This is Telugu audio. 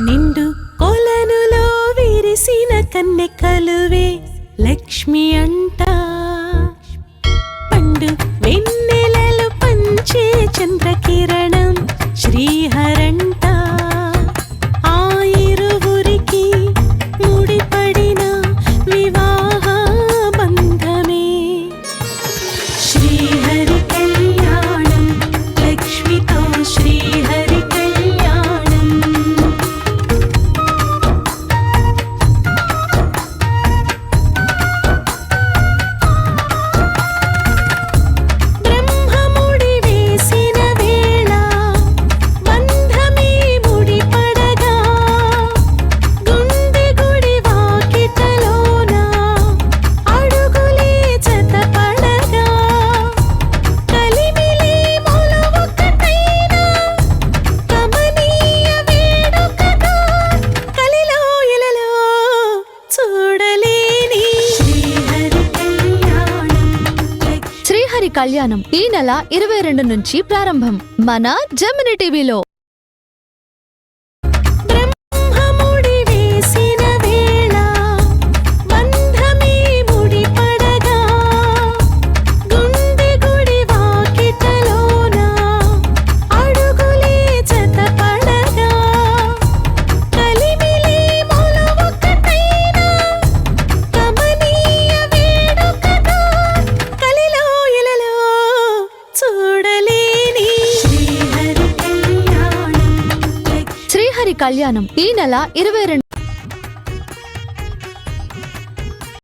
నిండు కొలనులో విరిసిన కన్నెకలువే లక్ష్మి అంట. పండు వెన్నెలలు పంచే చంద్రకిరణం శ్రీహరంట. ఆ ఇరువురికి ముడిపడిన వివాహ బంధమే శ్రీహరి కళ్యాణం. లక్ష్మితో శ్రీహరి కళ్యాణం. బ్రహ్మముడి వేసిన వేళ బంధమే ముడిపడగా, గుండె గుడి వాకిటలోన అడుగులే జతపడగా, కలిమిలి మొలవొకటైన కమనీయ వేడుకగా, కలిలో ఇలలో చూడలేని శ్రీహరి కళ్యాణం. శ్రీహరి కళ్యాణం ఈ నెల 22 నుంచి ప్రారంభం మన జెమిని టీవీలో. బ్రహ్మముడి వేసిన వేళ బంధమే ముడిపడగా, గుండె గుడి వాకిటలోన అడుగులే జతపడగా, కలిమిలి మొలవొకటైన కమనీయ వేడుకగా, కలిలో ఇలలో చూడలేని శ్రీహరి కళ్యాణం. శ్రీహరి కళ్యాణం ఈ నెల 22